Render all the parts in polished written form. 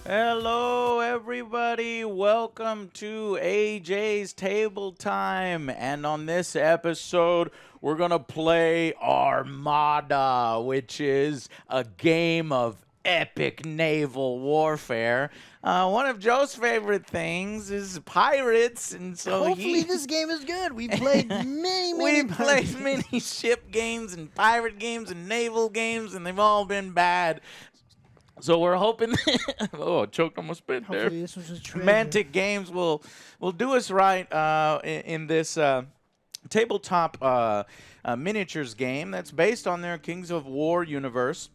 Hello, everybody. Welcome to AJ's Table Time. And on this episode, we're going to play Armada, which is a game of epic naval warfare. One of Joe's favorite things is pirates, and so hopefully this game is good. We played many ship games and pirate games and naval games, and they've all been bad. So we're hoping. Oh, I choked on my spit there. Hopefully this was a treasure. Mantic Games will do us right in this tabletop miniatures game that's based on their Kings of War universe.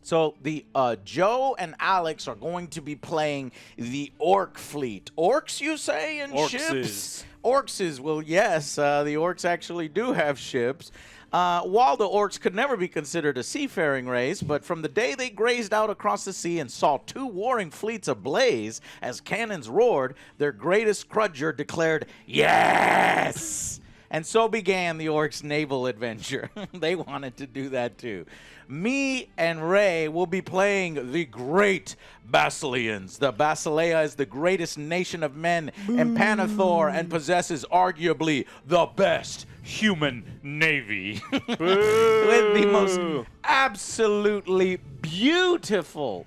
So the Joe and Alex are going to be playing the Orc fleet. Orcs, you say, in ships? Orcs. Well, yes, the Orcs actually do have ships. While the Orcs could never be considered a seafaring race, but from the day they grazed out across the sea and saw two warring fleets ablaze as cannons roared, their greatest grudger declared, "Yes!" And so began the Orcs' naval adventure. They wanted to do that too. Me and Ray will be playing the great Basileans. The Basilea is the greatest nation of men in Panathor and possesses arguably the best human navy. With the most absolutely beautiful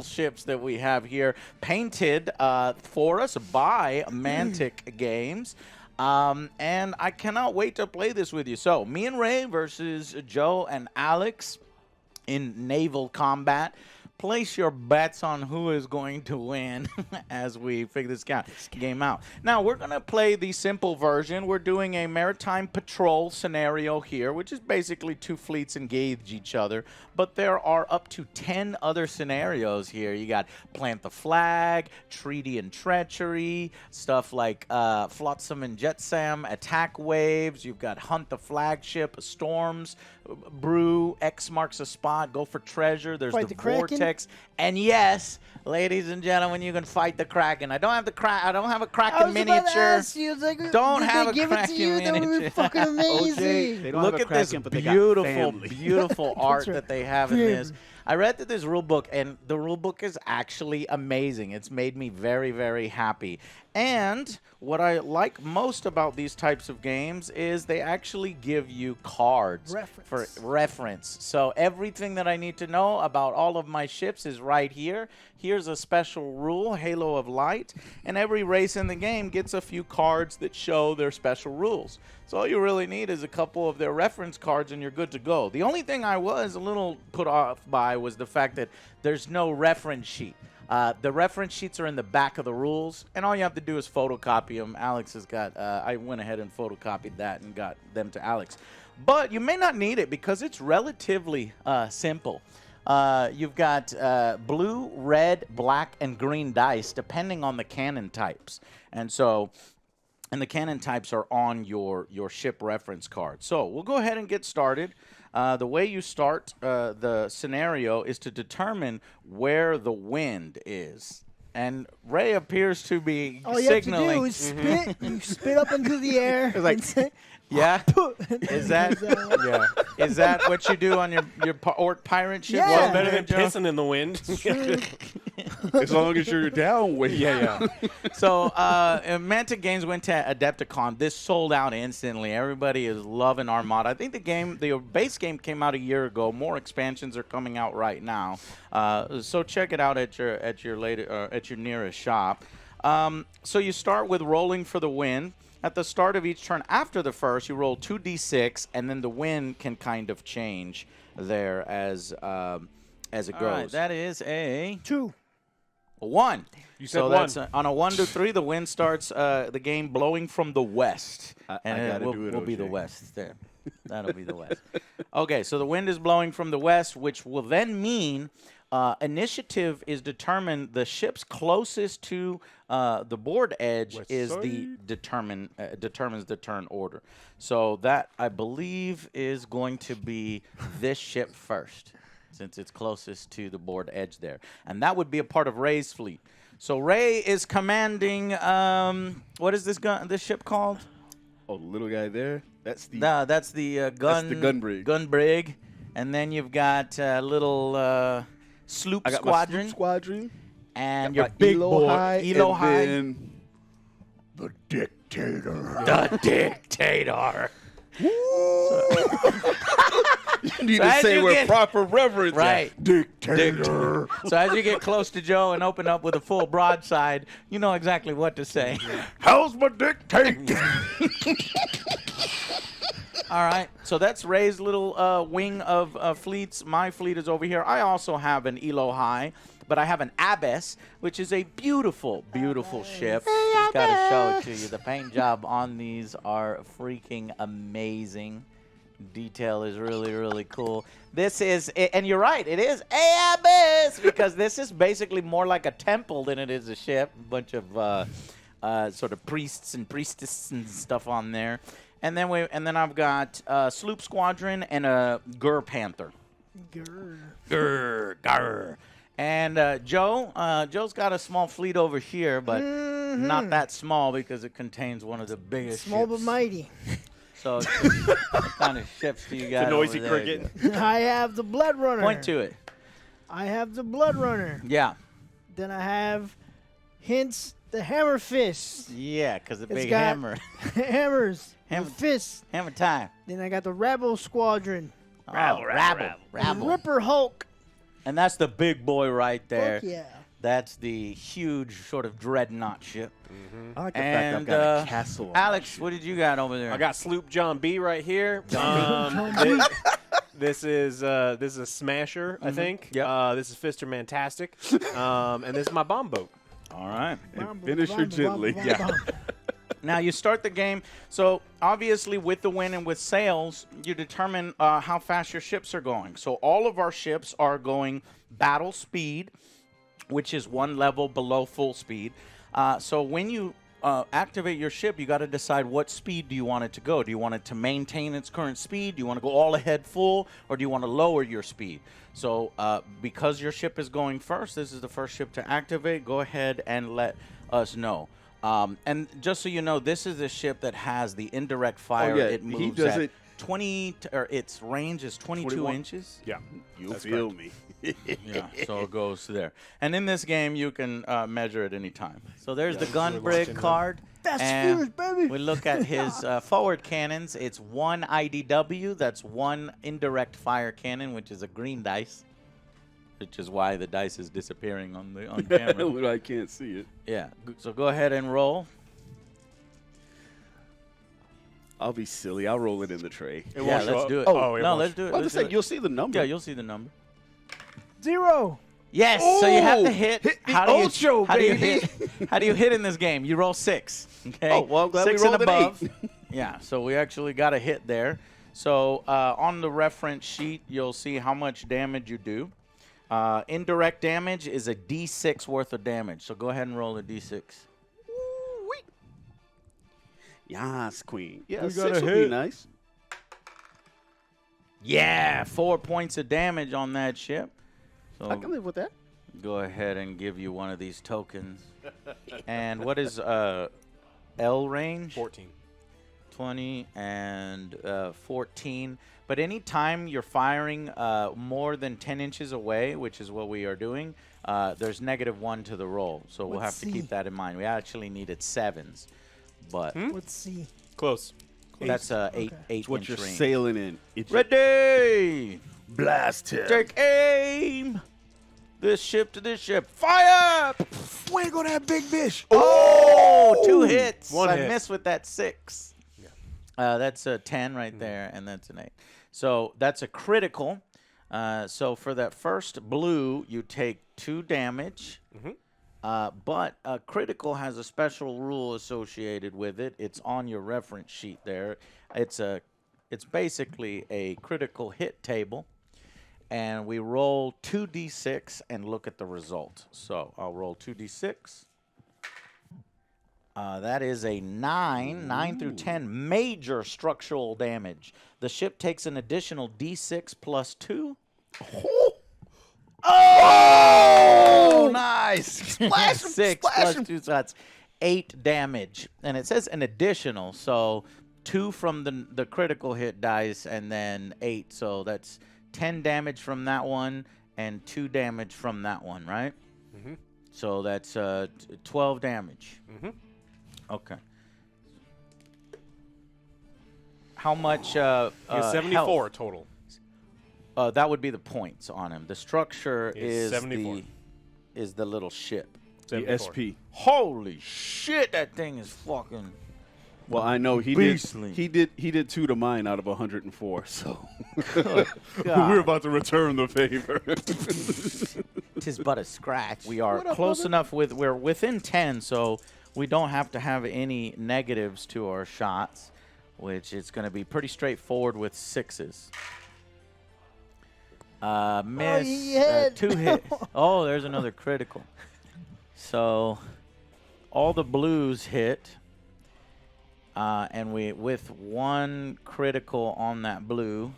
ships that we have here, painted for us by Mantic Games. And I cannot wait to play this with you. So, me and Ray versus Joe and Alex in naval combat. Place your bets on who is going to win as we figure this game out. Now, we're going to play the simple version. We're doing a maritime patrol scenario here, which is basically two fleets engage each other. But there are up to 10 other scenarios here. You got plant the flag, treaty and treachery, stuff like flotsam and jetsam, attack waves. You've got hunt the flagship, storms, brew, X marks a spot, go for treasure. There's the vortex. And yes, ladies and gentlemen, you can fight the Kraken. I don't have a Kraken miniature. Don't have a Kraken miniature. That would be fucking amazing. They don't Look have a at this Kraken, but they got beautiful art right. that they have in this. I read this rule book, and the rule book is actually amazing. It's made me very, very happy. And what I like most about these types of games is they actually give you cards for reference. So everything that I need to know about all of my ships is right here. Here's a special rule, Halo of Light, and every race in the game gets a few cards that show their special rules. So all you really need is a couple of their reference cards and you're good to go. The only thing I was a little put off by was the fact that there's no reference sheet. The reference sheets are in the back of the rules, and all you have to do is photocopy them. Alex has got, I went ahead and photocopied that and got them to Alex. But you may not need it because it's relatively simple. You've got blue, red, black, and green dice, depending on the cannon types. And the cannon types are on your ship reference card. So we'll go ahead and get started. The way you start the scenario is to determine where the wind is. And Ray appears to be signaling. All you have to do is spit. You spit up into the air. It's like, yeah. Is that what you do on your orc pirate ship? Yeah. Well, better than pissing in the wind. as long as you're downwind. Yeah. So, Mantic Games went to Adepticon. This sold out instantly. Everybody is loving Armada. I think the base game came out a year ago. More expansions are coming out right now. So check it out at your nearest shop. So you start with rolling for the wind. At the start of each turn after the first, you roll 2d6, and then the wind can kind of change there as it goes. All right, that is a 2. A 1. You said so 1. That's on a 1 to 3, the wind starts the game blowing from the west. And I it do it, will be the OJ. west there. That'll be the west. Okay, so the wind is blowing from the west, which will then mean initiative is determined. The ships closest to the board edge West is side. determines the turn order. So that, I believe, is going to be this ship first, since it's closest to the board edge there. And that would be a part of Ray's fleet. So Ray is commanding, what is this ship called? Oh, the little guy there. That's the That's the gun. That's the gun brig. Gun brig, and then you've got a little sloop I got my squadron. sloop squadron. And Got your my big Elo boy, high, Elo and high. then the dictator. The dictator. You need So to as say you with get- proper reverence. Right. Dictator. So as you get close to Joe and open up with a full broadside, you know exactly what to say. How's my dictator? All right. So that's Ray's little wing of fleets. My fleet is over here. I also have an Elo High, but I have an Abyss, which is a beautiful, beautiful ship. Just got to show it to you. The paint job on these are freaking amazing. Detail is really, really cool. This is, and you're right, it is Abyss, because this is basically more like a temple than it is a ship. A bunch of sort of priests and priestesses and stuff on there. And then I've got Sloop Squadron and a Gur Panther. Grr. And Joe's got a small fleet over here, but not that small because it contains one of the biggest Small ships. but mighty. So what kind of ships do you got? The noisy over there? cricket. I have the Blood Runner. Point to it. I have the Blood Runner. Yeah. Then I have Hints the Hammer Fist. Yeah, because the It's big got hammer. Hammers. Hammer. The fists. Hammer time. Then I got the Rabble Squadron. Rabble. Ripper Hulk. And that's the big boy right there. Fuck yeah. That's the huge sort of dreadnought ship. I like the And fact I've got a castle. Alex, what did you got over there? I got Sloop John B right here. This is a smasher, I think. Yep. This is Fister Mantastic. And this is my bomb boat. All right. And finish her gently. Now you start the game. So obviously with the wind and with sails, you determine how fast your ships are going. So all of our ships are going battle speed, which is one level below full speed. So when you activate your ship, you got to decide what speed do you want it to go. Do you want it to maintain its current speed? Do you want to go all ahead full, or do you want to lower your speed? So because your ship is going first, this is the first ship to activate. Go ahead and let us know. And just so you know, this is a ship that has the indirect fire. yeah, It he moves does at it- 20, or its range is 22 21. inches. Yeah. You'll That's feel me. Yeah, so it goes there. And in this game, you can measure at any time. So there's the gun brig card. Fast and and Furious, baby. we look at his forward cannons. It's one IDW. That's one indirect fire cannon, which is a green dice, which is why the dice is disappearing on camera. When I can't see it. Yeah. So go ahead and roll. I'll be silly. I'll roll it in the tray. It Yeah, won't show let's up. do it. Oh, it No, won't let's do it. I was Let's gonna do say, it. you'll see the number. Yeah, you'll see the number. 0. Yes. So you have to Oh, hit. hit the How do you OtherJoe, how do you baby. hit? How do you hit in this game? You roll 6. Okay. Oh, well, I'm glad we 6 and rolled an above. 8. Yeah. So we actually got a hit there. So on the reference sheet, you'll see how much damage you do. Indirect damage is a D6 worth of damage. So go ahead and roll a D6. Yes, queen. Yeah, We 6 got a would be hit. nice. Yeah, 4 points of damage on that ship. So I can live with that. go ahead and give you one of these tokens. And what is L range? 14. 20 and 14. But anytime you're firing more than 10 inches away, which is what we are doing, there's -1 to the roll. So we'll have Let's to keep see. that in mind. We actually needed 7s, but Let's see. Close. that's a 8 Okay. It's what 8-inch you're range. sailing in. It's Ready! blast him. Take aim! This ship to this ship. Fire! Way to go that big fish. Oh, 2 hits. One I hit. missed with that 6. That's a 10 right there, and that's an 8. So that's a critical. So for that first blue, you take 2 damage. But a critical has a special rule associated with it. It's on your reference sheet there. It's basically a critical hit table. And we roll 2d6 and look at the result. So I'll roll 2d6. That is a 9. 9 through 10. Major structural damage. The ship takes an additional d6 plus 2. Oh, nice. Splash him, 6 splash plus him. 2, so that's 8 damage. And it says an additional, so 2 from the critical hit dice and then 8. So that's 10 damage from that one and 2 damage from that one, right? So that's 12 damage. Mm-hmm. Okay. How much? He has 74 health? total. That would be the points on him. The structure Is is 74. the little ship. The 74. SP. Holy shit! That thing is fucking. Well, I know he Beastly. did. He did 2 to mine out of 104. So God. we're about to return the favor. Tis but a scratch. We are close enough we're within 10, so we don't have to have any negatives to our shots, which is going to be pretty straightforward with 6s. Miss, yeah. 2 hits. Oh, there's another critical. So all the blues hit, and we with 1 critical on that blue.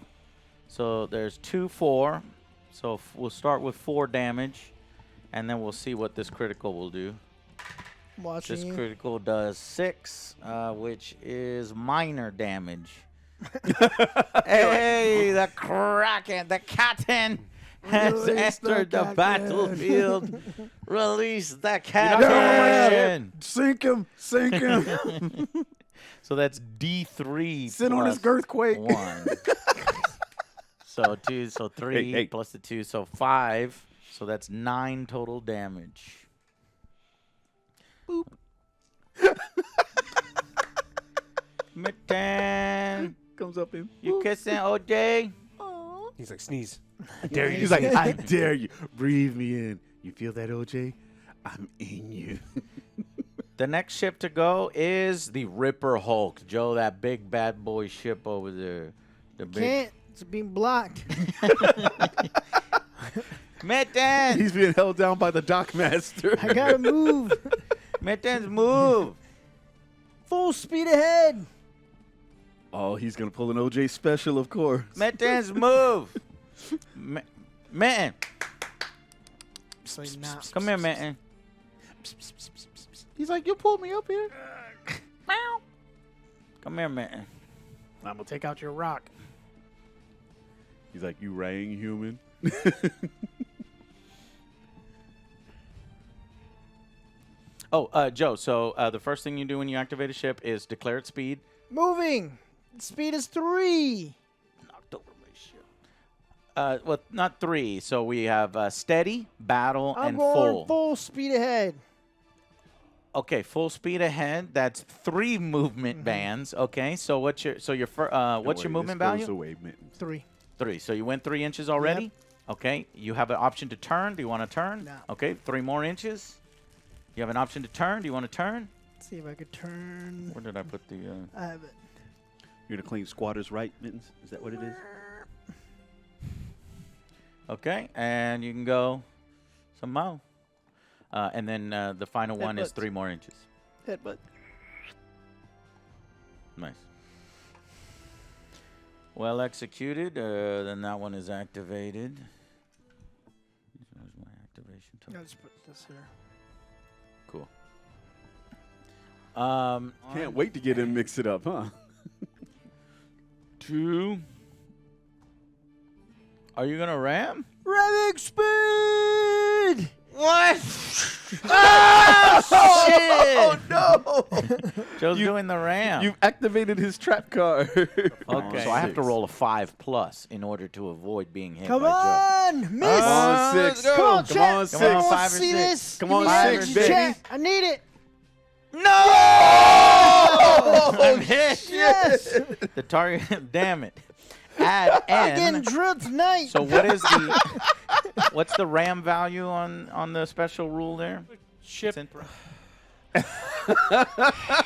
So there's 2, 4. So we'll start with 4 damage, and then we'll see what this critical will do. Watching This you. critical does 6, which is minor damage. Hey, the Kraken, the Captain has Release the entered the Kraken. battlefield. Release the not Captain. Sink him. Sink him. So that's D3 Sit on his plus girthquake. 1. So 2, so 3 hey. plus the 2, so 5. So that's 9 total damage. Boop. Mitten, Comes up in. you kissing OJ? He's like, sneeze. I dare you. He's like, I dare you. Breathe me in. You feel that, OJ? I'm in you. The next ship to go is the Ripper Hulk. Joe, that big bad boy ship over there. The big Can't. It's being blocked. Mitten! He's being held down by the dockmaster. I gotta move. Mittens, move! Full speed ahead. Oh, he's going to pull an OJ special, of course. Mittens, move! Mitten, So now. come here, Mitten. He's like, you pulled me up here. Come here, Mitten. I'm going to take out your rock. He's like, you rang human. Oh, Joe, so the first thing you do when you activate a ship is declare its speed. Moving. Speed is 3. Knocked over my ship. Well, not 3. So we have steady, battle, I'm and going full. full speed ahead. Okay, full speed ahead. That's 3 movement bands. Okay, so what's your what's your movement value? Away, mittens. 3. 3. So you went 3 inches already. Okay, you have an option to turn. Do you want to turn? No. Okay, 3 more inches. You have an option to turn. Do you want to turn? Let's see if I could turn. Where did I put the? I have it. You're going to claim squatters' right, mittens? Is that what it is? Okay, and you can go some more. And then the final one is Headbutts. 3 more inches. Headbutt. Nice. Well executed. Then that one is activated. Where's my activation I'll token? just put this here. Cool. Can't wait to get him mix it up, huh? 2. Are you gonna ram? Ramming speed! What? Oh, shit! Oh, no! Joe's doing the ram. You've activated his trap card. Okay, so I have to roll a 5+ in order to avoid being hit Come by Joe. on! Miss! Come on, 6. let's go. Come on, Come chat. on, I 6. Come on, want 5 to or see 6. this. Come Give on, me 5 or energy, 6. chat. I need it. No! I'm hit. Yes. The target. Damn it. Add I'm getting N. drilled tonight. So what is the? What's the RAM value on the special rule there? Ship. Let's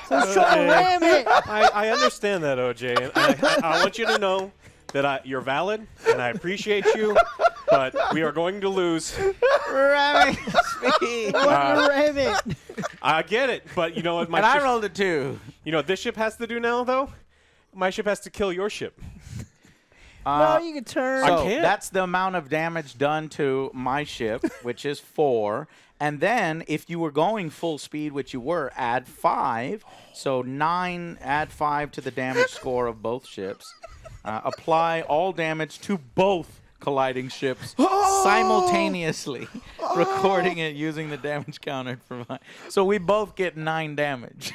try to ram it. I understand that, OJ. And I want you to know that you're valid, and I appreciate you, but we are going to lose. Ramming speed. Want to ram it. I get it, but you know what? And I rolled a 2. You know what this ship has to do now, though? My ship has to kill your ship. No, you can turn. So can't. that's the amount of damage done to my ship, which is 4. And then if you were going full speed, which you were, add 5. So 9, add 5 to the damage score of both ships. Apply all damage to both colliding ships simultaneously, recording it using the damage counter for mine. So we both get 9 damage.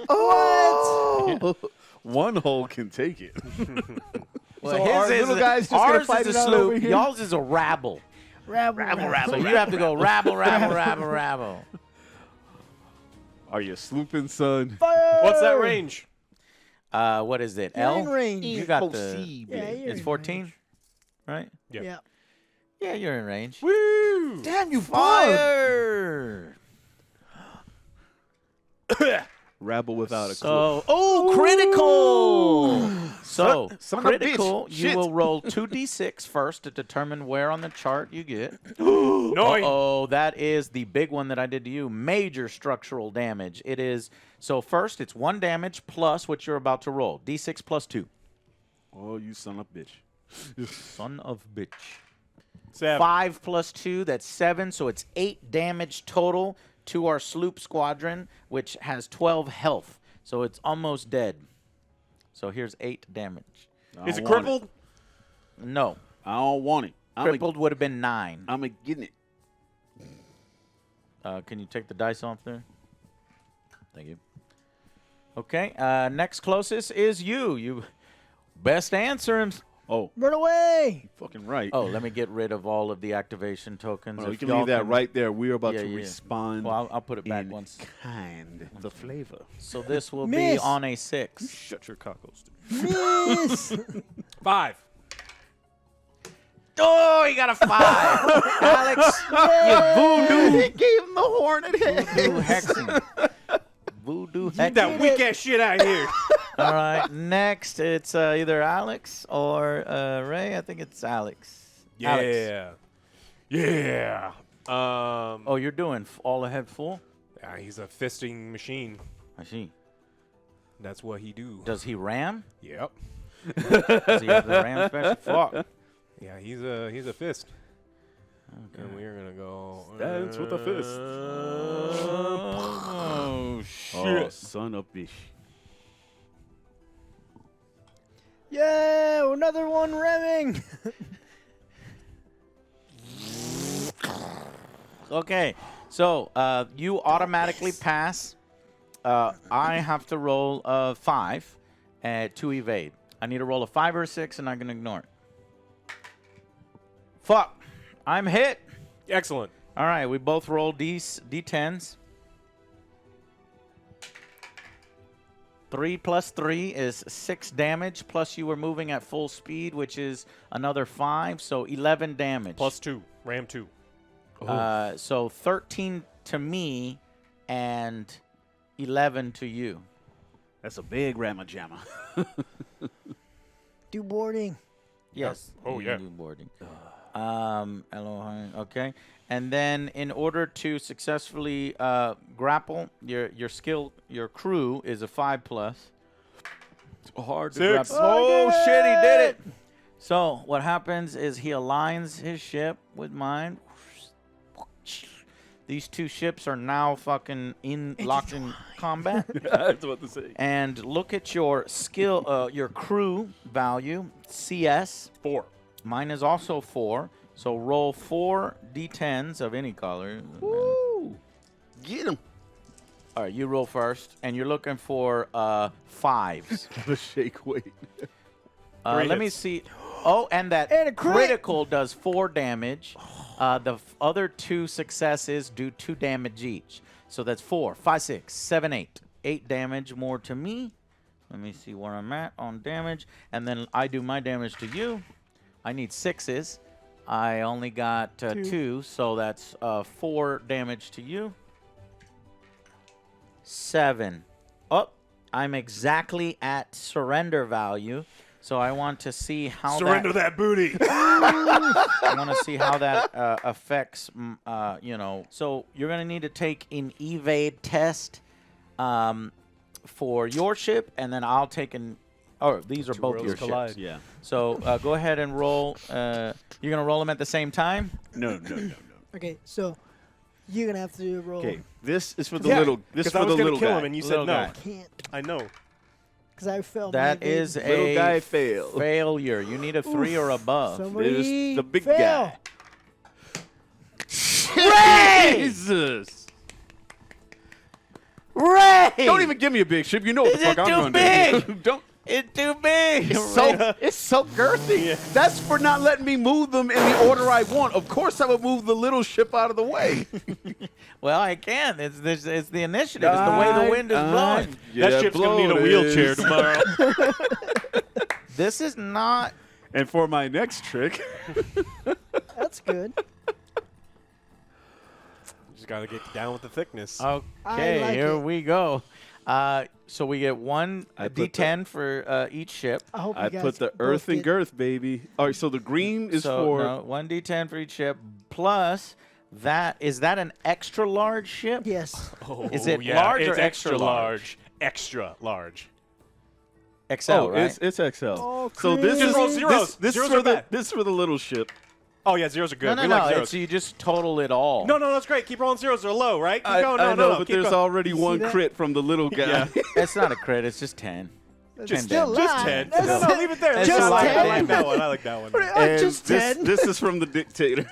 Oh! One hole can take it. Well, So our little guy's just gonna ours fight is it a out over sloop. here? Y'all's is a rabble. Rabble. So you have to go rabble, rabble, rabble, rabble. Are you slooping, son? Fire! What's that range? What is it? You're L? in range. You got the. Proceed, Yeah, baby. you're It's in 14, range. right? Yeah. Yeah. Yeah, you're in range. Woo! Damn you, Fire! Rabble without a clue. So, critical! So, son of a bitch. critical, you Shit. will roll 2d6 first to determine where on the chart you get. Noi. Oh, that is the big one that I did to you. Major structural damage. It is, so first, it's 1 damage plus what you're about to roll. D6 plus 2. Oh, you son of a bitch. Son of bitch. 7. 5 plus 2, that's 7, so it's 8 damage total to our sloop squadron, which has 12 health. So it's almost dead. So here's 8 damage. Is it want crippled? No. I don't want it. Crippled would have been 9. I'm getting it. Can you take the dice off there? Thank you. Okay, next closest is you. You best answer him. Oh, Run away! fucking right. Oh, let me get rid of all of the activation tokens. Oh, If you can y'all leave that right there. We're about Yeah, to yeah. respond. Well, I'll put it back in once. kind. The flavor. So this will be Miss. on a 6. Shut your cockles. Miss! 5. Oh, he got a 5. Alex, you voodoo. He gave him the hornet head. Voodoo hexing. Voodoo Get hexing. that weak ass shit out of here. All right, next it's either Alex or Ray. I think it's Alex. Alex. Yeah. Yeah. Oh, you're doing all ahead full? He's a fisting machine. I see. That's what he do. Does he ram? Yep. Does he have the ram special? Fuck. Yeah, he's a fist. And we're gonna go. Dance with a fist. Oh, Oh, son of a bitch. Yeah, another one ramming. Okay, so you automatically pass. I have to roll a 5 to evade. I need to roll a 5 or a 6, and I can ignore it. Fuck. I'm hit. Excellent. All right, we both roll D10s. 3 plus 3 is 6 damage, plus you were moving at full speed, which is another 5, so 11 damage. Plus 2. Ram 2. So 13 to me and 11 to you. That's a big ramajamma. Do boarding. Yes. Oh, you yeah. do boarding. Okay. And then in order to successfully grapple, your crew is a 5 plus. It's hard to 6. grapple. Oh, shit, he did it. So what happens is he aligns his ship with mine. These two ships are now fucking locked in combat. That's what to say. And look at your skill, your crew value, CS. 4. Mine is also 4. So roll 4 d10s of any color. Woo! Get him. All right, you roll first, and you're looking for 5s. Have a shake weight. Let me hits. see. Oh, and that And a crit. critical does 4 damage. The other 2 successes do 2 damage each. So that's 4, 5, 6, 7, 8. 8 damage more to me. Let me see where I'm at on damage. And then I do my damage to you. I need 6s. I only got 2, so that's 4 damage to you. 7. Oh, I'm exactly at surrender value. So I want to see how Surrender that booty. I want to see how that affects, So you're going to need to take an evade test for your ship, and then I'll take an... Oh, these are both worlds your collide. ships. Yeah. So go ahead and roll. You're going to roll them at the same time? No. Okay, so you're gonna have to roll. Okay, this is for the Yeah, little. This is 'cause I for was the gonna little kill guy. him, and you Little said no. guy. Can't. I know. because I failed. That my is big- Little a guy failed. failure. You need a 3 or above. Somebody the big fail. guy. Jesus. Ray! Don't even give me a big ship. You know what the Is fuck it I'm too going to big? do. Don't. It's too big. It's so girthy. That's for not letting me move them in the order I want. Of course, I would move the little ship out of the way. Well, I can. It's the initiative. It's the way the wind is blowing. That ship's going to need a wheelchair tomorrow. This is not. And for my next trick, That's good. Just got to get down with the thickness. Okay, like here it. we go. So we get one I put D10 for each ship. I hope you I guys put the both earth and get- girth, baby. All right, so the green is So for. no, one D10 for each ship. Plus, is that an extra large ship? Yes. Oh, Is it yeah, large it's or extra large? Extra large. XL, Oh, right? it's XL. Oh, so this Chris. is Roll zeros. This Zeros is for are the bad. this is for the little ship. Oh, yeah, zeros are good. no, we no, like no. zeros. So you just total it all. No, that's great. Keep rolling zeros. They're low, right? Keep going. I know, but Keep there's going. already one that? crit from the little guy. It's not a crit. It's just 10. Just still still Just lie. 10. That's No, leave it there. It's I just like 10. that one. I like that one. And Just 10. this is from the dictator.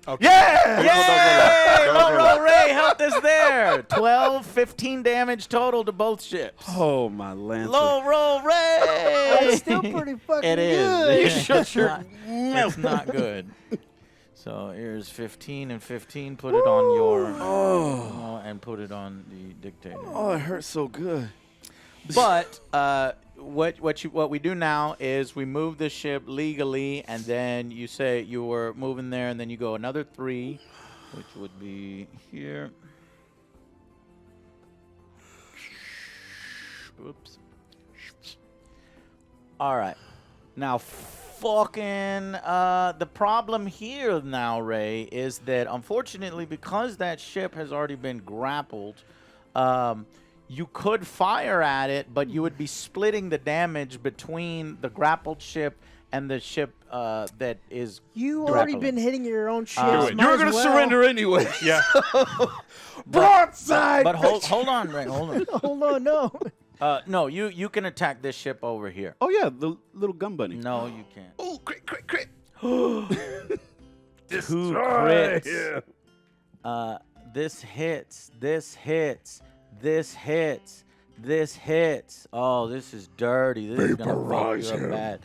Okay. Yeah! Yay! Roll, Ray helped us there. 12, 15 damage total to both ships. Oh my lance! Roll, Ray! That's still pretty fucking It is. good. You shut your It's not good. So here's 15 and 15. Put it on your and put it on the dictator. Oh, it hurts so good. But what we do now is we move the ship legally, and then you say you were moving there, and then you go another 3, which would be here. Oops. All right. Now, fucking the problem here now, Ray, is that unfortunately, because that ship has already been grappled, you could fire at it, but you would be splitting the damage between the grappled ship and the ship that is You already grappling. been hitting your own ships. Do it. might You're as gonna well. surrender anyway. Yeah. Broadside. But hold on, Ray, hold on. Hold on, no. No, you can attack this ship over here. Oh yeah, the little gun bunny. No, you can't. Oh, crit. 2 crits. This hits. This hits. This hits. This hits. Oh, this is dirty. This is gonna fuck you up bad.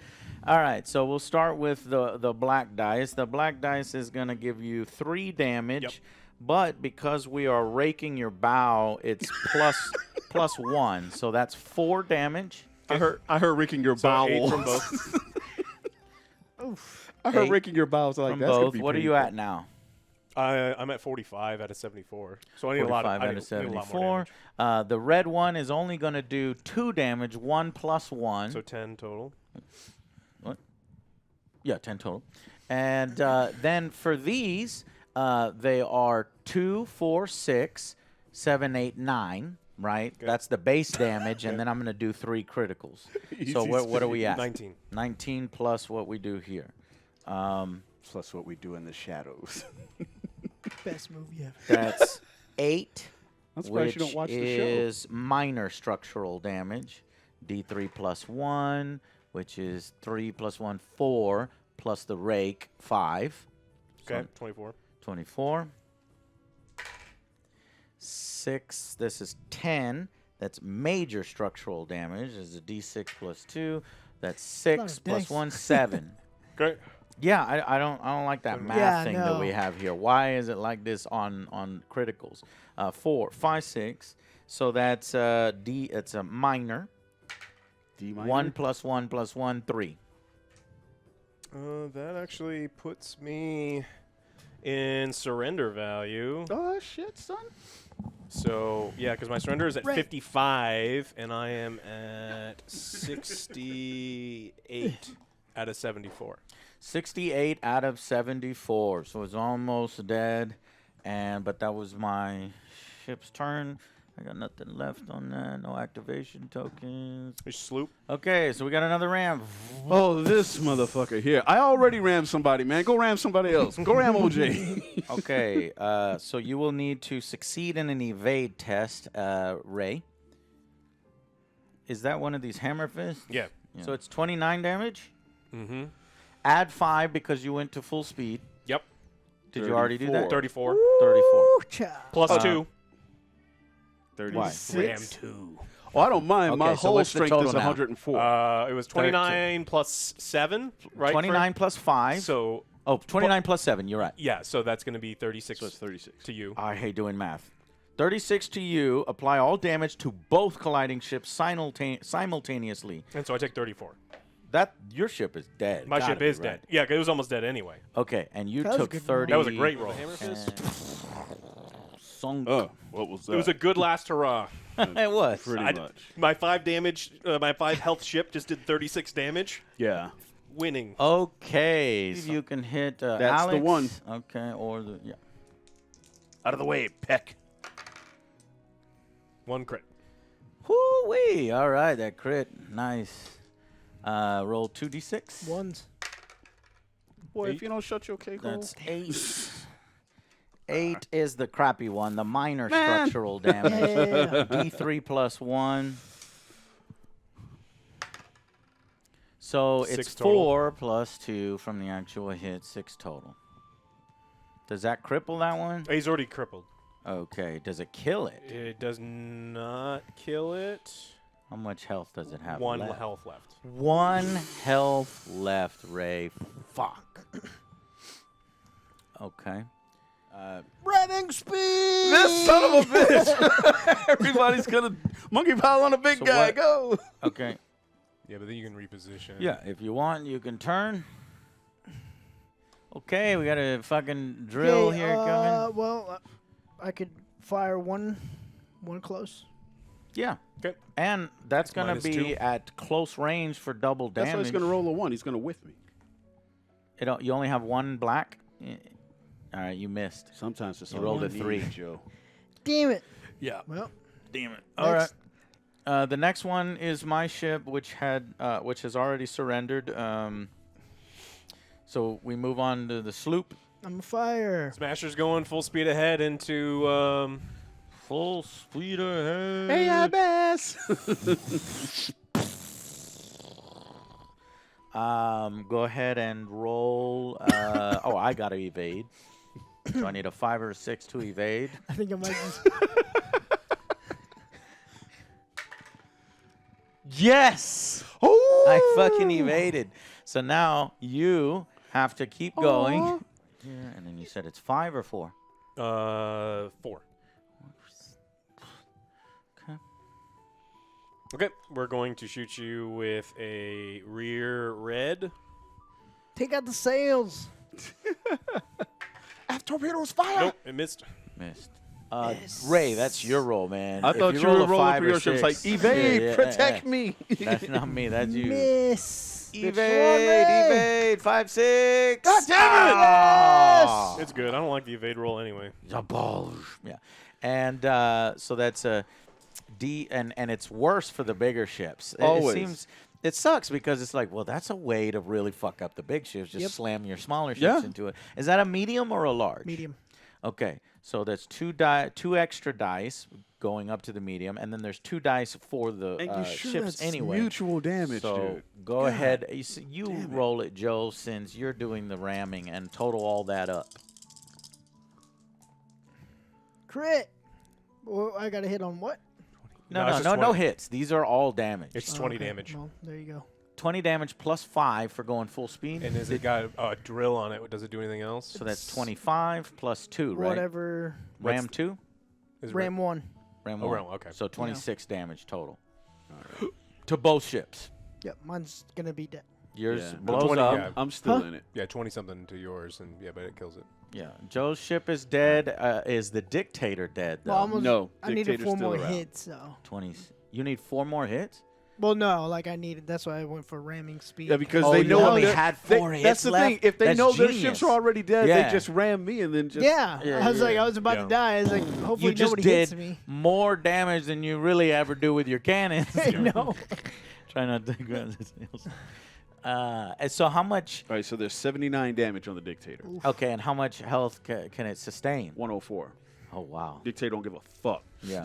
All right, so we'll start with the black dice. The black dice is gonna give you 3 damage, Yep. but because we are raking your bow, it's plus 1, so that's 4 damage. I heard raking your So 8 bowels. from both. I heard 8 raking your bowels. Like from that's gonna both. be What are you painful. at now? I'm at 45 out of 74. So I need a lot of 45 out of I need a lot 74. more damage. The red one is only going to do 2 damage, 1 plus 1. So 10 total. What? Yeah, 10 total. And then for these, they are 2, 4, 6, 7, 8, 9, right? Okay. That's the base damage, and then I'm going to do 3 criticals. So what are we at? 19. 19 plus what we do here. Plus what we do in the shadows. Best movie ever. That's 8. I'm surprised which you don't watch the show. is minor structural damage. D3 plus 1, which is 3 plus 1, 4, plus the rake, 5. Okay, So 24. 24. 6, this is 10. That's major structural damage. This is a D6 plus 2. That's 6 Lot of plus dice. 1, 7. Great. Yeah, I don't like that math Yeah, thing that we no. have here. Why is it like this on criticals? 4, 5, 6. So that's D. It's a minor. D minor? 1 plus 1 plus 1, 3. That actually puts me in surrender value. Oh shit, son. So, yeah, because my surrender is at Right. 55, and I am at 68 out of 74. 68 out of 74. So it's almost dead. But that was my ship's turn. I got nothing left on that. No activation tokens. You sloop. Okay, so we got another ram. Oh, this motherfucker here. I already rammed somebody, man. Go ram somebody else. Go ram OJ. Okay, so you will need to succeed in an evade test, Ray. is that one of these hammer fists? Yeah. So it's 29 damage. Mm-hmm. Add 5 because you went to full speed. Yep. Did you already do that? 34. 34. Plus 2. 36. Ram 2. Oh, I don't mind. Okay, My so whole what's the strength total is now? 104. It was 29 plus 7, right? 29 plus 5. So, 29 plus 7. You're right. yeah, so that's going to be 36 So it's 36. to you. I hate doing math. 36 to you. Apply all damage to both colliding ships simultaneously. And so I take 34. Your ship is dead. My Gotta ship be is right. dead. Yeah, it was almost dead anyway. Okay, and you That was a took good 30. That was a great roll. What was that? It was a good last hurrah. It was. Pretty I- much. My 5 damage, my 5 health ship just did 36 damage. Yeah. Winning. Okay, so you can hit That's the Alex. one. Okay, or the Out of the way, Peck. 1 crit. Whoo-wee. All right, that crit. Nice. Roll 2d6. Ones. Boy, 8. if you don't shut your cake hole. That's 8. 8 is the crappy one, the minor Man. structural damage. Yeah. D3 plus 1. So it's 6 total. 4 plus 2 from the actual hit, 6 total. Does that cripple that one? He's already crippled. Okay. Does it kill it? It does not kill it. How much health does it have 1 left? health left. 1 health left, Ray. Fuck. Okay. Ramming speed. This son of a bitch. Everybody's going to monkey pile on a big So guy. what- Go. Okay. Yeah, but then you can reposition. Yeah, if you want, you can turn. Okay, we got a fucking drill here coming. Well, I could fire one close. Yeah. Okay. And that's going to Minus be 2. at close range for double damage. That's why he's going to roll a 1. He's going to whiff me. You only have 1 black? All right, you missed. Sometimes it's You all rolled you a need, 3. Joe. Damn it. Yeah. Well, Damn it. All right. next. The next one is my ship, which has already surrendered. So we move on to the sloop. I'm a fire. Smasher's going full speed ahead into. Full speed ahead. Hey, Abbas. Go ahead and roll. I got to evade. So I need a 5 or a 6 to evade. I think I might just. Yes! Oh! I fucking evaded. So now you have to keep going. Here, and then you said it's 5 or 4? 4. Okay. Okay, we're going to shoot you with a rear red. Take out the sails. Have torpedoes fire. Nope, it missed. Missed. Ray, that's your roll, man. I If thought you roll were a rolling 5 for or your ship. It's like, 6 evade, protect me. That's not me. That's you. Miss. Evade. 5, 6. God damn it! It's good. I don't like the evade roll anyway. Yeah. And so that's a D, and it's worse for the bigger ships. Always. It sucks because it's like, well, that's a way to really fuck up the big ships. Just Yep. slam your smaller ships Yeah. into it. Is that a medium or a large? Medium. Okay, so that's 2 extra dice going up to the medium, and then there's 2 dice for the And you sure ships that's anyway. mutual damage, So dude. go God ahead. You damn it. roll it, Joe, since you're doing the ramming, and total all that up. Crit. Well, I got to hit on what? No, it's no, just no 20. hits. These are all damage. It's Oh, 20 okay. damage. Well, there you go. 20 damage plus 5 for going full speed. And has it got a drill on it? Does it do anything else? So that's 25 plus 2, right? Whatever. Ram What's 2? Is it Ram 1. Ram Oh, 1. ram, okay. So 26 damage total. To both ships. Yep, mine's going to be dead. Yours Yeah. blows 20, up. yeah. I'm still Huh? in it. Yeah, 20 something to yours, and yeah, but it kills it. Yeah. Joe's ship is dead. Is the dictator dead, though? Well, almost, No, I needed Dictator's 4 still more around. hits, so. 20. You need 4 more hits? Well, no, like I needed. That's why I went for ramming speed. Yeah, because Oh, they you know only that- had they- 4 hits That's the left? thing. If they That's know their genius. ships are already dead, Yeah. they just ram me and then just. Yeah, Yeah, I was like, yeah. I was about Yeah. to die. I was like, hopefully You just nobody did hits me. more damage than you really ever do with your cannons. No. Try not to grab the sails. And so how much... All right, so there's 79 damage on the Dictator. Okay, and how much health can it sustain? 104. Oh, wow. Dictator don't give a fuck. Yeah.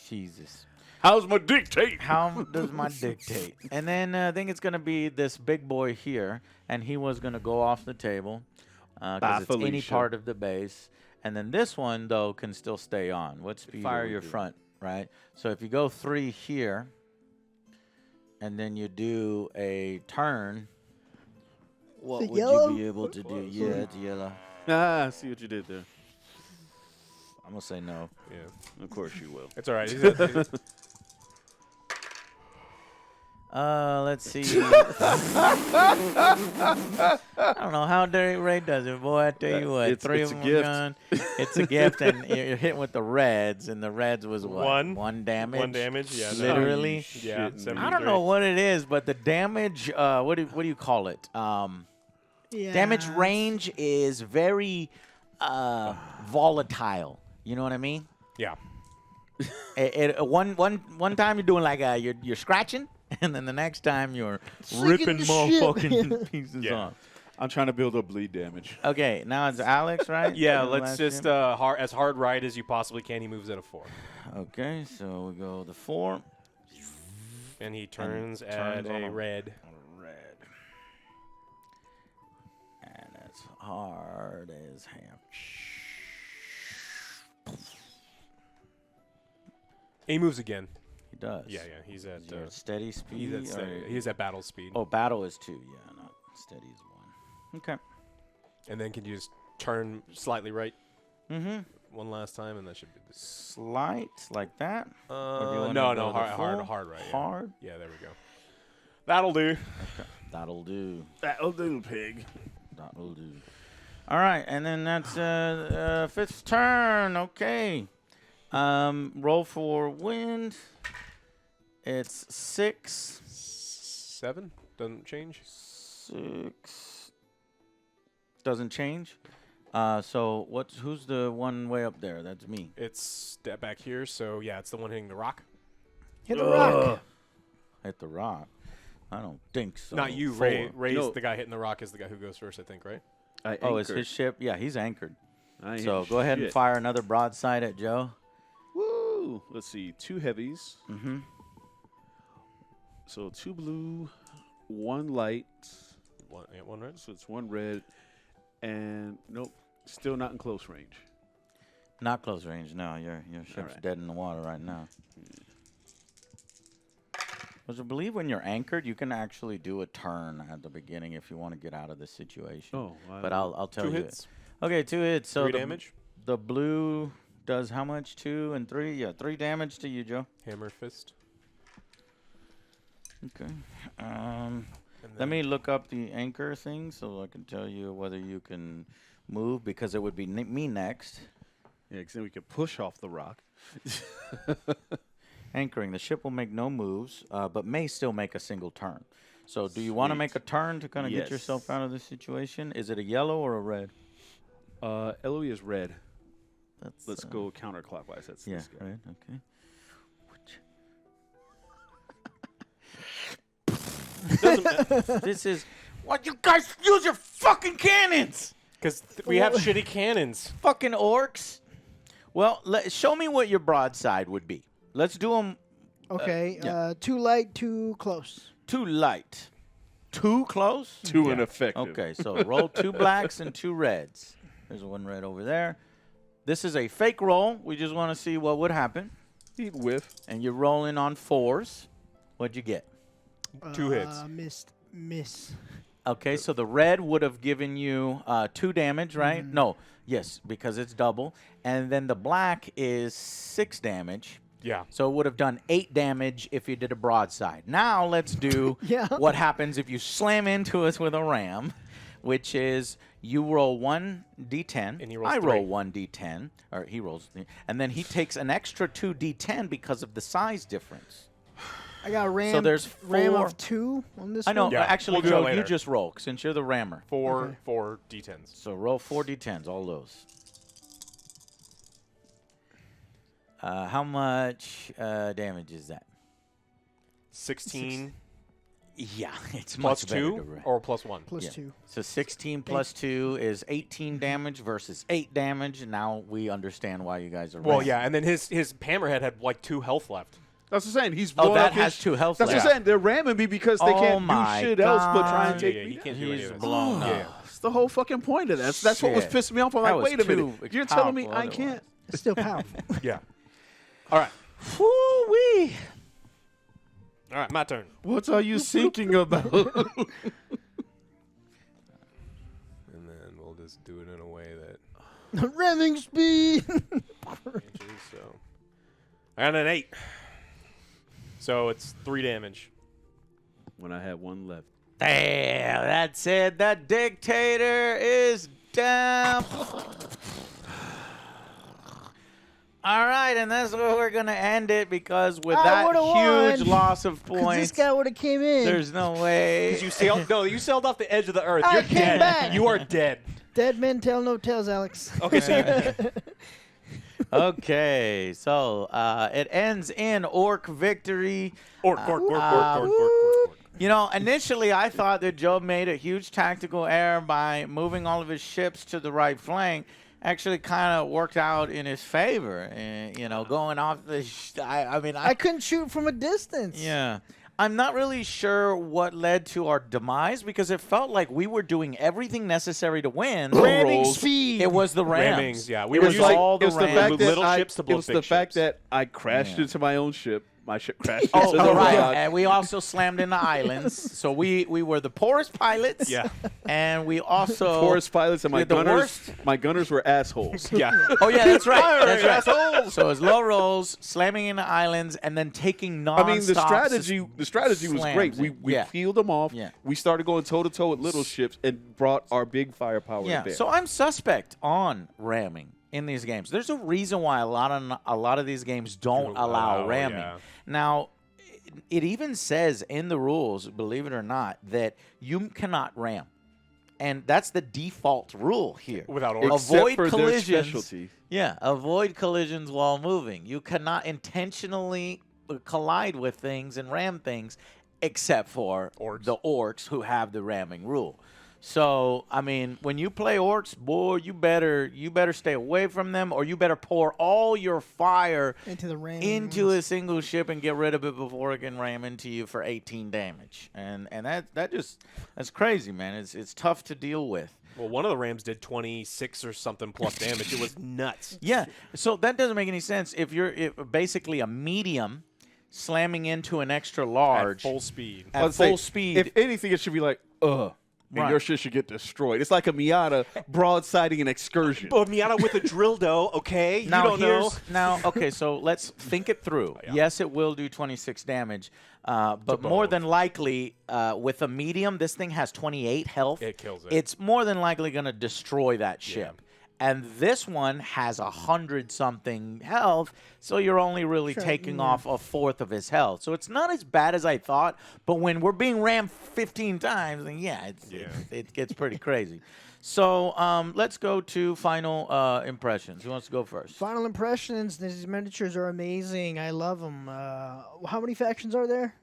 Jesus. How's my dictate? How does my dictate? And then I think it's going to be this big boy here, and he was going to go off the table because it's any Felicia. part of the base. And then this one, though, can still stay on. What speed fire are we your doing? front, right? So if you go 3 here, and then you do a turn, what it would yellow? you be able to do? Yeah, it's yellow. Ah, I see what you did there. I'm going to say no. Yeah. Of course you will. It's all right. Let's see. I don't know how Derek Ray does it, boy. I tell you what, It's 3 a of them gift. gone. It's a gift, and you're hitting with the reds, and the reds was what? One damage. 1 damage. Yeah. no. Literally. Yeah. Shit. 73. I don't know what it is, but the damage. What do you call it? Yeah. Damage range is very volatile. You know what I mean? Yeah. One time you're doing like you're scratching, and then the next time you're ripping the shit. motherfucking pieces Yeah. off. I'm trying to build up bleed damage. Okay, now it's Alex, right? Yeah. For the Let's last just game? as hard right as you possibly can. He moves at a 4, Okay, so we go the 4. and he turns turns at on a a- red. Red. And it's hard as hell. He moves again. He does. Yeah. Yeah. He's at. Is your steady speed. He's at, or- steady, he's at battle speed. Oh, battle is 2. Yeah, not steady is 1. Okay. And then can you just turn slightly right Mm-hmm. one last time, and that should be this. Slight like that. Or do you wanna No, go the full? hard right. Yeah. Hard. Yeah, there we go. That'll do. That'll do. That'll do, pig. That'll do. All right, and then that's 5th turn. Okay. Roll for wind. It's 6. 7 doesn't change. 6 doesn't change. So who's the one way up there? That's me. It's back here, so yeah, it's the one hitting the rock. Hit the rock. Hit the rock. I don't think so. Not you, 4. Ray. Ray's No. the guy hitting the rock is the guy who goes first, I think, right? Oh, it's his ship? Yeah, he's anchored. I So ain't go ahead and shit. fire another broadside at Joe. Woo! Let's see. 2 heavies. Mm-hmm. So 2 blue, 1 light. One red. So it's 1 red. And nope, still not in close range. Not close range, no. Your ship's right. dead in the water right now. Because I believe when you're anchored, you can actually do a turn at the beginning if you want to get out of the situation. Oh, But I'll tell 2 you. hits. Okay, 2 hits. So 3 the, damage. The blue does how much? 2 and 3? Yeah, 3 damage to you, Joe. Hammer fist. Okay. And Let then me look up the anchor thing so I can tell you whether you can move, because it would be me next. Yeah, because then we could push off the rock. Anchoring. The ship will make no moves, but may still make a single turn. So do you want to Sweet. make a turn to kind of get Yes. yourself out of this situation? Is it a yellow or a red? LOE is red. That's, Let's go counterclockwise. That's Yeah, this guy. red. Okay. This is what you guys use your fucking cannons. because we have shitty cannons. Fucking orcs. Well, show me what your broadside would be. Let's do them Okay. yeah. Too light, too close. too light. Too close? Too ineffective. Okay, so roll 2 blacks and 2 reds. There's 1 red over there. This is a fake roll. We just want to see what would happen. He'd whiff. And you're rolling on 4s. What'd you get? 2 hits. Miss. Okay, so the red would have given you 2 damage, right? No, yes, because it's double. And then the black is 6 damage. Yeah. So it would have done 8 damage if you did a broadside. Now let's do Yeah. what happens if you slam into us with a ram, which is you roll 1d10. And he rolls I 3. roll 1d10, or he rolls, and then he takes an extra 2d10 because of the size difference. I got a ram. So there's ram 4. of 2 on this I know. one. Yeah, Actually, we'll do that Joe, you later. just roll since you're the rammer. 4 Okay. D10s. So roll 4d10s, all those. How much damage is that? 16 Yeah, it's plus much better to 2 roll. or plus 1. Plus Yeah. 2. So 16 plus 2 is 18 damage versus 8 damage. Now we understand why you guys are Well, rammed. yeah, and then his hammerhead had like 2 health left. That's what I'm saying. He's Oh, blowing that up his has 2 health That's what I'm left. saying. They're ramming me because they Oh can't my do shit else but try and God. take Yeah, me you down. can't do any He's of this. blown Yeah. up. It's the whole fucking point of that. That's what was Shit. pissing me off. I'm That like, was wait a too minute. You're telling me powerful I can't? It's still powerful. Yeah. All right. Woo-wee. All right, my turn. What are you thinking about? And then we'll just do it in a way that Ramming speed. inches, so. I got an 8. So it's 3 damage. when I had 1 left. Damn, that's it. The dictator is down. All right, and that's where we're going to end it because with I that would've huge won. loss of 'Cause points, this guy would have came in. there's no way. Because you sailed, no, you sailed off the edge of the earth. I You're came dead. back. You are dead. Dead men tell no tales, Alex. Okay, so you, Okay, so it ends in orc victory. orc. You know, initially I thought that Joe made a huge tactical error by moving all of his ships to the right flank. Actually, kind of worked out in his favor. You know, going off the. I couldn't shoot from a distance. Yeah. I'm not really sure what led to our demise because it felt like we were doing everything necessary to win. Ramming rolls. speed. It was the Rams. Rammings, yeah. We It were was using all the it was the Rams. fact that Little ships to blow it was big the fact ships. that I crashed Yeah. into my own ship. My ship crashed Oh, into the right. rock. And we also slammed into islands. So we were the poorest pilots. Yeah. And we also. Forest pilots and my We're the gunners. worst. My gunners were assholes. Yeah. Oh, yeah, that's right. Fire, That's right. assholes. So it's low rolls, slamming into islands, and then taking non I mean, the strategy was great. We yeah. peeled them off. Yeah. We started going toe to toe with little ships and brought our big firepower to Yeah, bear. so I'm suspect on ramming in these games. There's a reason why a lot of these games don't allow ramming. yeah. Now, it even says in the rules, believe it or not, that you cannot ram. And that's the default rule here. Without orcs. Except Avoid for their collisions. specialty. Yeah, avoid collisions while moving. You cannot intentionally collide with things and ram things except for the orcs who have the ramming rule. So, I mean, when you play orcs, boy, you better stay away from them, or you better pour all your fire Into the ram. into a single ship and get rid of it before it can ram into you for 18 damage. And that's crazy, man. It's tough to deal with. Well, one of the Rams did 26 or something plus damage. It was nuts. Yeah, so that doesn't make any sense if you're basically a medium slamming into an extra large At full speed. at I'd say, full speed. If anything, it should be like, and Right. your shit should get destroyed. It's like a Miata broadsiding an excursion. But Miata with a drill dough, okay? Now, you don't know. now, okay, so let's think it through. Yeah. Yes, it will do 26 damage, but both. more than likely, with a medium, this thing has 28 health. It kills it. It's more than likely going to destroy that ship. And this one has 100-something health, so you're only really taking off a fourth of his health. So it's not as bad as I thought, but when we're being rammed 15 times, then it gets pretty crazy. So let's go to final impressions. Who wants to go first? Final impressions. These miniatures are amazing. I love them. How many factions are there?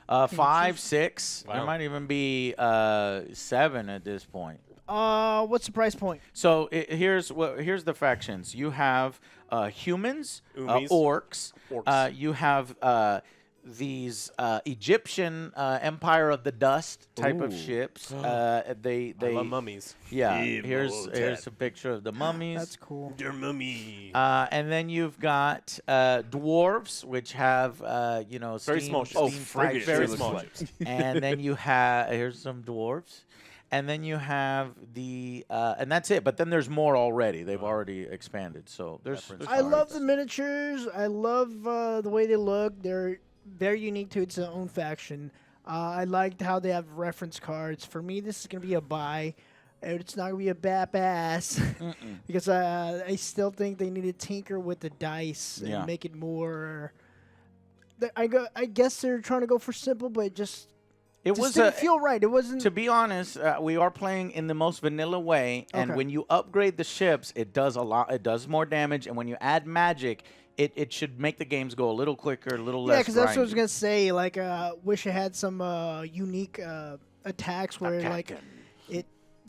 5, 6. Wow. There might even be 7 at this point. What's the price point? So here's the factions. You have humans, Umis. orcs. Orcs. You have these Egyptian Empire of the Dust type of Ooh. ships. I They love mummies. yeah. Evil Here's a picture of the mummies. That's cool. Dear mummy. And then you've got dwarves, which have Very small ships. steam frigate type Very ships. small ships. And then you have here's some dwarves, and then you have the and that's it. But then there's more already. They've already expanded. So there's I love the miniatures. I love the way they look. They're very unique to its own faction. I liked how they have reference cards. For me, this is going to be a buy. It's not going to be a badass because I still think they need to tinker with the dice and Yeah. make it more. I guess they're trying to go for simple, but it just didn't feel right. It wasn't. To be honest, we are playing in the most vanilla way, and Okay. when you upgrade the ships, it does a lot. It does more damage, and when you add magic, it should make the games go a little quicker, a little less. Yeah, because that's what I was grindy. gonna say. Like, wish it had some unique attacks where like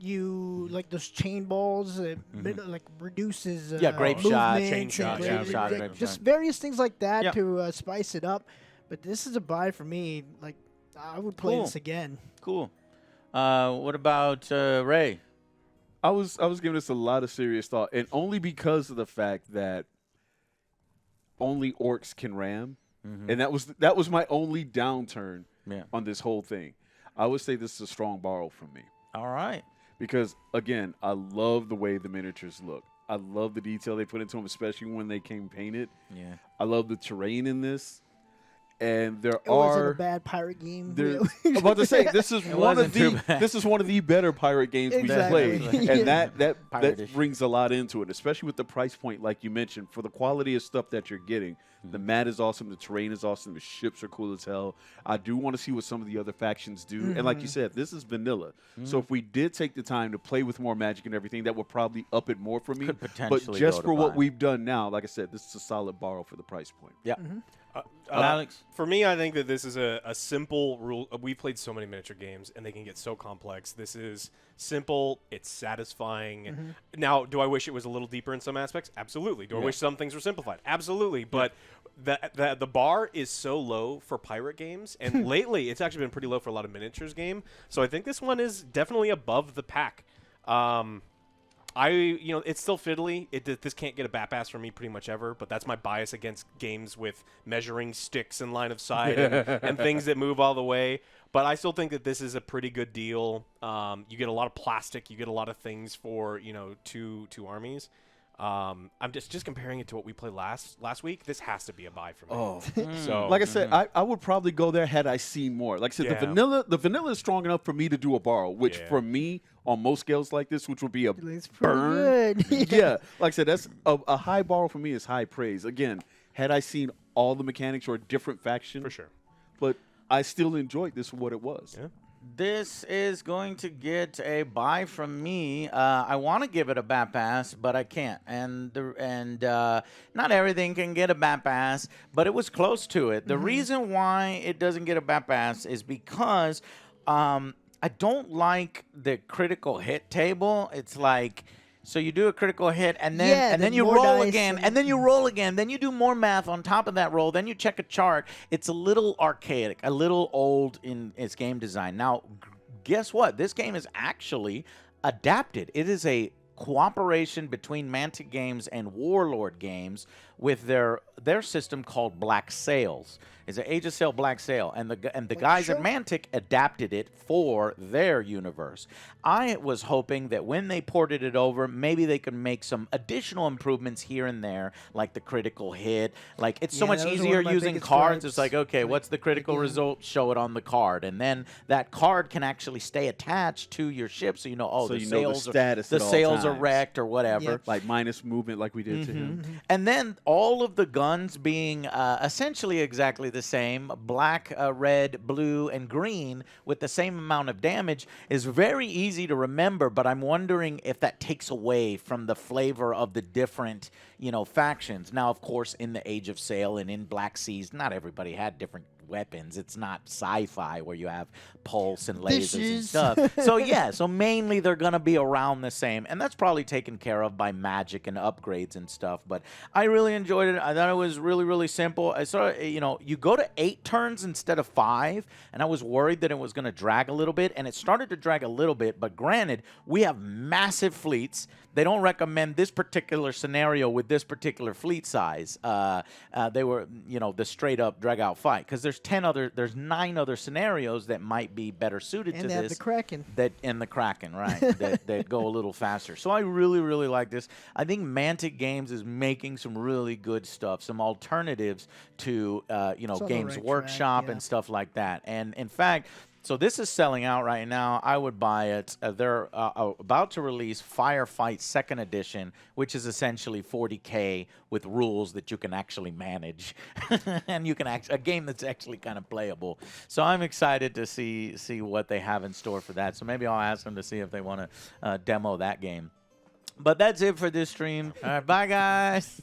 you like those chain balls, like reduces grape shot, movements chain and shot, grape- chain shot, like, grape just shot. various things like that Yeah. to spice it up. But this is a buy for me. Like I would play Cool. this again. Cool. What about Ray? I was giving this a lot of serious thought, and only because of the fact that only orcs can ram, and that was my only downturn Yeah. on this whole thing. I would say this is a strong borrow from me All right. because again, I love the way the miniatures look. I love the detail they put into them, especially when they came painted. Yeah. I love the terrain in this, and there It wasn't are. a bad pirate game. I'm about to say this is one of wasn't too the bad. this is one of the better pirate games Exactly. we played, Yeah. and that Pirate-ish. brings a lot into it, especially with the price point, like you mentioned, for the quality of stuff that you're getting. The mat is awesome, the terrain is awesome, the ships are cool as hell. I do want to see what some of the other factions do, and like you said, this is vanilla. So if we did take the time to play with more magic and everything, that would probably up it more for me. Could But potentially just go to for what buy. we've done now, like I said, this is a solid borrow for the price point. Yeah. Alex? For me, I think that this is a simple rule. We've played so many miniature games, and they can get so complex. This is simple. It's satisfying. Now, do I wish it was a little deeper in some aspects? Absolutely. Do I wish some things were simplified? Absolutely. But the bar is so low for pirate games, and lately it's actually been pretty low for a lot of miniatures game. So I think this one is definitely above the pack. It's still fiddly. This can't get a bat pass from me pretty much ever, but that's my bias against games with measuring sticks and line of sight and things that move all the way. But I still think that this is a pretty good deal. You get a lot of plastic. You get a lot of things for, two armies. I'm just comparing it to what we played last week. This has to be a buy for me. Oh, So like I said, I would probably go there had I seen more. Like I said, Yeah. the vanilla is strong enough for me to do a borrow, which Yeah. for me on most scales like this, which would be a It's pretty burn. good. Yeah, like I said, that's a high borrow for me is high praise. Again, had I seen all the mechanics or a different faction, for sure. but I still enjoyed this for what it was. Yeah. This is going to get a buy from me. I want to give it a bat pass, but I can't. And not everything can get a bat pass, but it was close to it. The reason why it doesn't get a bat pass is because I don't like the critical hit table. It's like, so you do a critical hit, and then then you more roll dice again, and- and then you roll again, then you do more math on top of that roll, then you check a chart. It's a little archaic, a little old in its game design. Now, guess what? This game is actually adapted. It is a cooperation between Mantic Games and Warlord Games with their system called Black Sails. It's an Age of Sail Black Sail, and the guys at Mantic adapted it for their universe. I was hoping that when they ported it over, maybe they could make some additional improvements here and there, like the critical hit. Like, it's so Yeah, much that was one easier of my using biggest cards. gripes. It's like, okay, what's the critical result? Show it on the card, and then that card can actually stay attached to your ship, so you know, So the you know the sails status the at all sails are times. wrecked or whatever. Yep. Like minus movement, like we did to him. And then all of the guns being essentially exactly the same, black, red, blue, and green with the same amount of damage is very easy to remember, but I'm wondering if that takes away from the flavor of the different, factions. Now, of course, in the Age of Sail and in Black Seas, not everybody had different weapons. It's not sci-fi where you have pulse and lasers and Dishes. stuff. So mainly they're going to be around the same, and that's probably taken care of by magic and upgrades and stuff. But I really enjoyed it. I thought it was really, really simple. I saw, you go to 8 turns instead of 5, and I was worried that it was going to drag a little bit, and it started to drag a little bit. But granted, we have massive fleets. They don't recommend this particular scenario with this particular fleet size. They were, the straight up drag out fight, because there's 9 other scenarios that might be better suited And to they have this. the Kraken. And the Kraken, right? that go a little faster. So I really, really like this. I think Mantic Games is making some really good stuff, some alternatives to on the Games right Workshop track, yeah. and stuff like that. And in fact, so this is selling out right now. I would buy it. They're about to release Firefight 2nd Edition, which is essentially 40K with rules that you can actually manage, and you can a game that's actually kind of playable. So I'm excited to see what they have in store for that. So maybe I'll ask them to see if they want to demo that game. But that's it for this stream. All right, bye guys.